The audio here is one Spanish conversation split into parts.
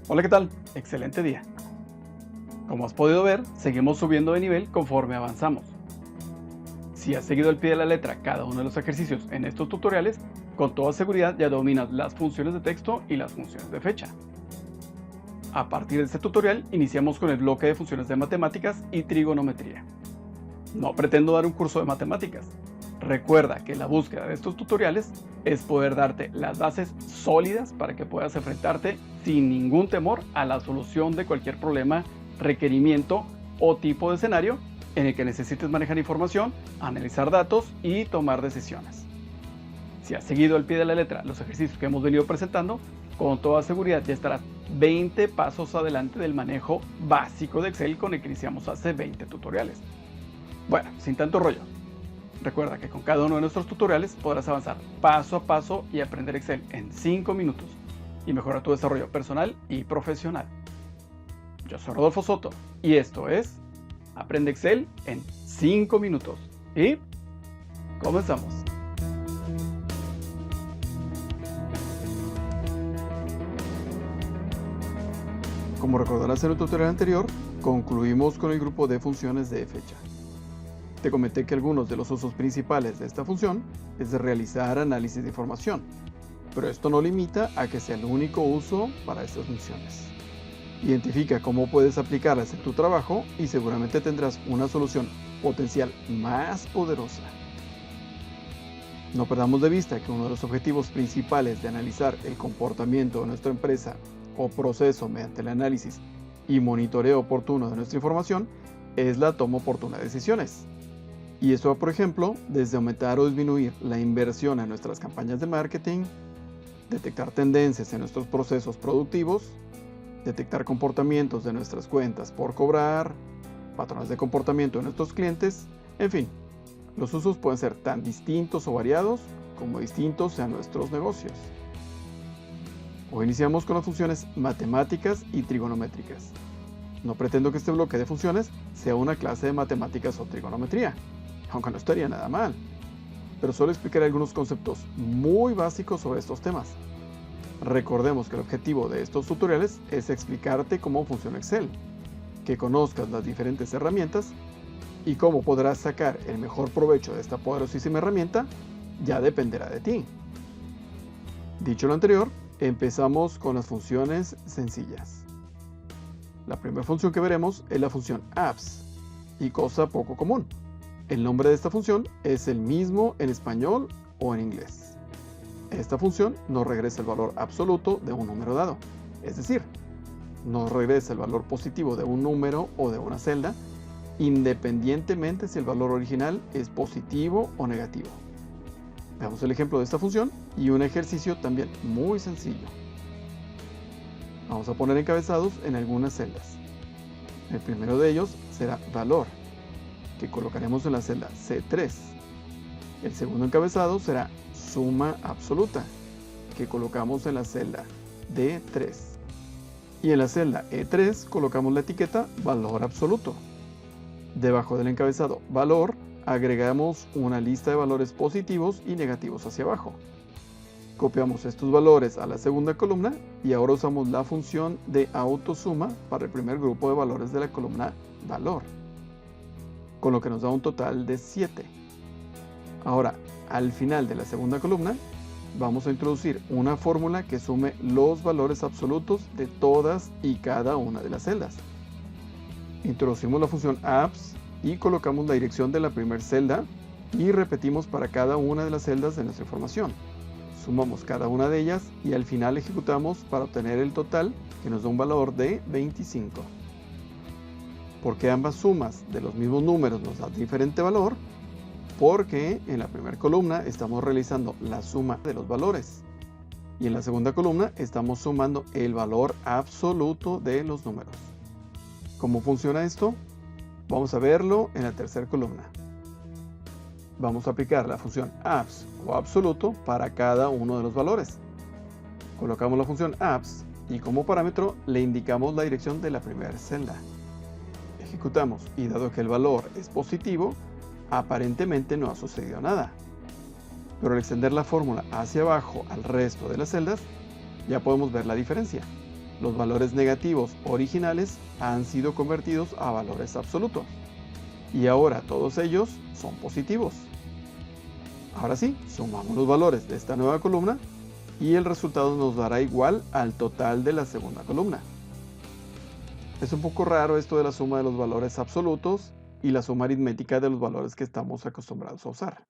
Hola, ¿qué tal? Excelente día. Como has podido ver, seguimos subiendo de nivel conforme avanzamos. Si has seguido al pie de la letra cada uno de los ejercicios en estos tutoriales, con toda seguridad ya dominas las funciones de texto y las funciones de fecha. A partir de este tutorial, iniciamos con el bloque de funciones de matemáticas y trigonometría. No pretendo dar un curso de matemáticas. Recuerda que la búsqueda de estos tutoriales es poder darte las bases sólidas para que puedas enfrentarte sin ningún temor a la solución de cualquier problema, requerimiento o tipo de escenario en el que necesites manejar información, analizar datos y tomar decisiones. Si has seguido al pie de la letra los ejercicios que hemos venido presentando, con toda seguridad ya estarás 20 pasos adelante del manejo básico de Excel con el que iniciamos hace 20 tutoriales. Bueno, sin tanto rollo. Recuerda que con cada uno de nuestros tutoriales podrás avanzar paso a paso y aprender Excel en 5 minutos y mejorar tu desarrollo personal y profesional. Yo soy Rodolfo Soto y esto es Aprende Excel en 5 minutos. Y comenzamos. Como recordarás en el tutorial anterior, concluimos con el grupo de funciones de fecha. Te comenté que algunos de los usos principales de esta función es de realizar análisis de información, pero esto no limita a que sea el único uso para estas funciones. Identifica cómo puedes aplicarlas en tu trabajo y seguramente tendrás una solución potencial más poderosa. No perdamos de vista que uno de los objetivos principales de analizar el comportamiento de nuestra empresa o proceso mediante el análisis y monitoreo oportuno de nuestra información es la toma oportuna de decisiones. Y eso va, por ejemplo, desde aumentar o disminuir la inversión en nuestras campañas de marketing, detectar tendencias en nuestros procesos productivos, detectar comportamientos de nuestras cuentas por cobrar, patrones de comportamiento de nuestros clientes, en fin, los usos pueden ser tan distintos o variados como distintos sean nuestros negocios. Hoy iniciamos con las funciones matemáticas y trigonométricas. No pretendo que este bloque de funciones sea una clase de matemáticas o trigonometría, aunque no estaría nada mal, pero solo explicaré algunos conceptos muy básicos sobre estos temas. Recordemos que el objetivo de estos tutoriales es explicarte cómo funciona Excel, que conozcas las diferentes herramientas y cómo podrás sacar el mejor provecho de esta poderosísima herramienta ya dependerá de ti. Dicho lo anterior, empezamos con las funciones sencillas. La primera función que veremos es la función apps, y cosa poco común. El nombre de esta función es el mismo en español o en inglés. Esta función nos regresa el valor absoluto de un número dado, es decir, nos regresa el valor positivo de un número o de una celda, independientemente si el valor original es positivo o negativo. Veamos el ejemplo de esta función y un ejercicio también muy sencillo. Vamos a poner encabezados en algunas celdas. El primero de ellos será valor, que colocaremos en la celda C3. El segundo encabezado será suma absoluta, que colocamos en la celda D3. Y en la celda E3 colocamos la etiqueta valor absoluto. Debajo del encabezado valor agregamos una lista de valores positivos y negativos hacia abajo. Copiamos estos valores a la segunda columna y ahora usamos la función de autosuma para el primer grupo de valores de la columna valor, con lo que nos da un total de 7. Ahora, al final de la segunda columna, vamos a introducir una fórmula que sume los valores absolutos de todas y cada una de las celdas. Introducimos la función apps y colocamos la dirección de la primera celda y repetimos para cada una de las celdas de nuestra información. Sumamos cada una de ellas y al final ejecutamos para obtener el total, que nos da un valor de 25. ¿Por qué ambas sumas de los mismos números nos dan diferente valor? Porque en la primera columna estamos realizando la suma de los valores y en la segunda columna estamos sumando el valor absoluto de los números. ¿Cómo funciona esto? Vamos a verlo en la tercera columna. Vamos a aplicar la función apps o absoluto para cada uno de los valores. Colocamos la función apps y como parámetro le indicamos la dirección de la primera celda. Ejecutamos y dado que el valor es positivo, aparentemente no ha sucedido nada. Pero al extender la fórmula hacia abajo al resto de las celdas, ya podemos ver la diferencia. los valores negativos originales han sido convertidos a valores absolutos. Y ahora todos ellos son positivos. Ahora sí, sumamos los valores de esta nueva columna y el resultado nos dará igual al total de la segunda columna. Es un poco raro esto de la suma de los valores absolutos y la suma aritmética de los valores que estamos acostumbrados a usar.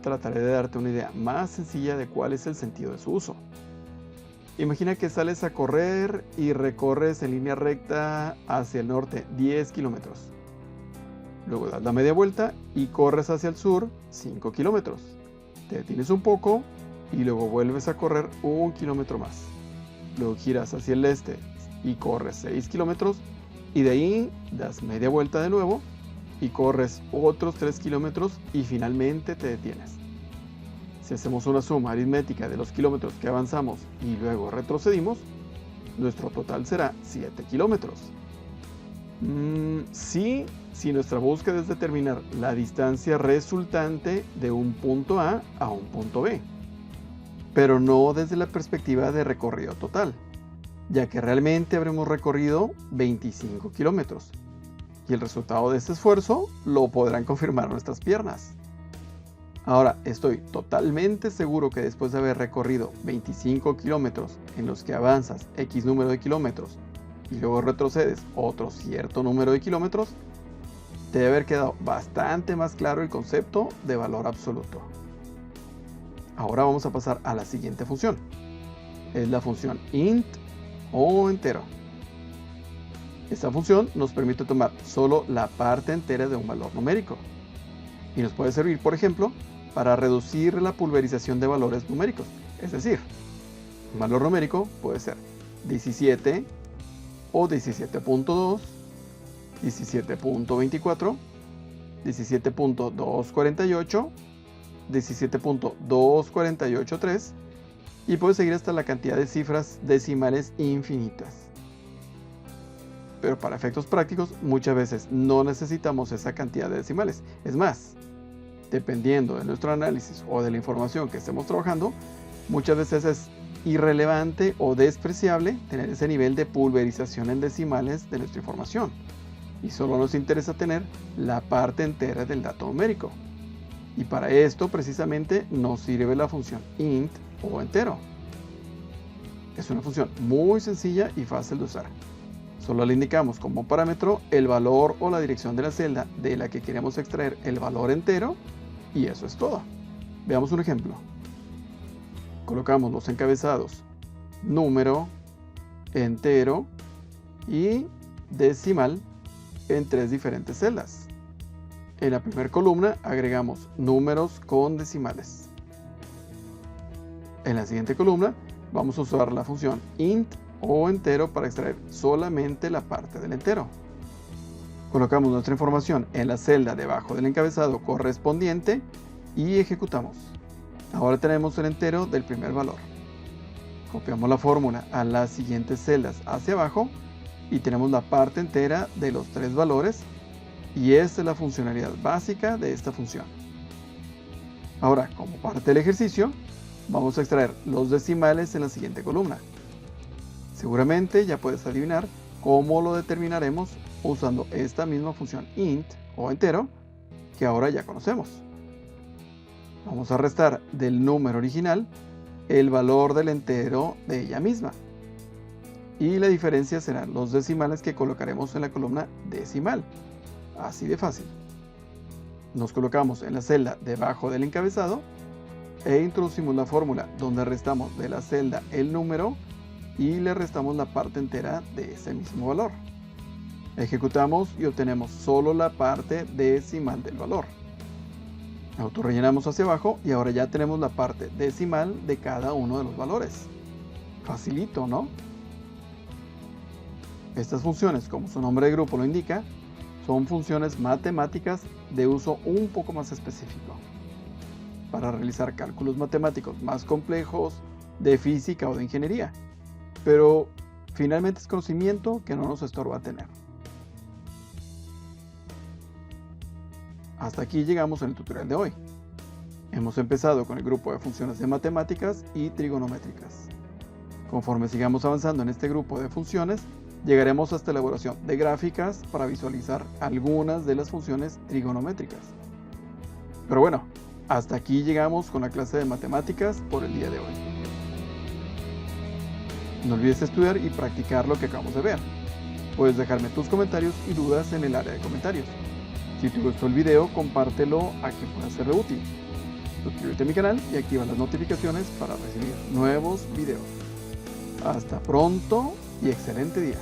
Trataré de darte una idea más sencilla de cuál es el sentido de su uso. Imagina que sales a correr y recorres en línea recta hacia el norte 10 kilómetros. Luego das la media vuelta y corres hacia el sur 5 kilómetros. Te detienes un poco y luego vuelves a correr 1 kilómetro más. Luego giras hacia el este y corres 6 kilómetros y de ahí das media vuelta de nuevo y corres otros 3 kilómetros y finalmente te detienes. Si hacemos una suma aritmética de los kilómetros que avanzamos y luego retrocedimos, nuestro total será 7 kilómetros. Sí, si nuestra búsqueda es determinar la distancia resultante de un punto A a un punto B, pero no desde la perspectiva de recorrido total, ya que realmente habremos recorrido 25 kilómetros y el resultado de este esfuerzo lo podrán confirmar nuestras piernas. Ahora, estoy totalmente seguro que después de haber recorrido 25 kilómetros en los que avanzas X número de kilómetros y luego retrocedes otro cierto número de kilómetros, te debe haber quedado bastante más claro el concepto de valor absoluto. Ahora vamos a pasar a la siguiente función. Es la función int o entero. Esta función nos permite tomar solo la parte entera de un valor numérico y nos puede servir, por ejemplo, para reducir la pulverización de valores numéricos. Es decir, un valor numérico puede ser 17 o 17.2, 17.24, 17.248, 17.2483 y puede seguir hasta la cantidad de cifras decimales infinitas. Pero para efectos prácticos muchas veces no necesitamos esa cantidad de decimales. Es más, dependiendo de nuestro análisis o de la información que estemos trabajando, muchas veces es irrelevante o despreciable tener ese nivel de pulverización en decimales de nuestra información. Y solo nos interesa tener la parte entera del dato numérico. Y para esto precisamente nos sirve la función int o entero. Es una función muy sencilla y fácil de usar. Solo le indicamos como parámetro el valor o la dirección de la celda de la que queremos extraer el valor entero y eso es todo. Veamos un ejemplo. Colocamos los encabezados número, entero y decimal en 3 diferentes celdas. En la primera columna agregamos números con decimales. En la siguiente columna vamos a usar la función int o entero para extraer solamente la parte del entero. Colocamos nuestra información en la celda debajo del encabezado correspondiente y ejecutamos. Ahora tenemos el entero del primer valor. Copiamos la fórmula a las siguientes celdas hacia abajo y tenemos la parte entera de los 3 valores y esta es la funcionalidad básica de esta función. Ahora, como parte del ejercicio, vamos a extraer los decimales en la siguiente columna. Seguramente ya puedes adivinar cómo lo determinaremos usando esta misma función int o entero que ahora ya conocemos. Vamos a restar del número original el valor del entero de ella misma. Y la diferencia serán los decimales que colocaremos en la columna decimal. Así de fácil. Nos colocamos en la celda debajo del encabezado e introducimos la fórmula donde restamos de la celda el número y le restamos la parte entera de ese mismo valor. Ejecutamos y obtenemos solo la parte decimal del valor. Autorrellenamos hacia abajo y ahora ya tenemos la parte decimal de cada uno de los valores. Facilito, ¿no? Estas funciones, como su nombre de grupo lo indica, son funciones matemáticas de uso un poco más específico, para realizar cálculos matemáticos más complejos de física o de ingeniería, pero finalmente es conocimiento que no nos estorba tener. Hasta aquí llegamos en el tutorial de hoy. Hemos empezado con el grupo de funciones de matemáticas y trigonométricas. Conforme sigamos avanzando en este grupo de funciones, llegaremos hasta la elaboración de gráficas para visualizar algunas de las funciones trigonométricas. Pero bueno, hasta aquí llegamos con la clase de matemáticas por el día de hoy. No olvides estudiar y practicar lo que acabamos de ver. Puedes dejarme tus comentarios y dudas en el área de comentarios. Si te gustó el video, compártelo a quien pueda serle útil. Suscríbete a mi canal y activa las notificaciones para recibir nuevos videos. Hasta pronto y excelente día.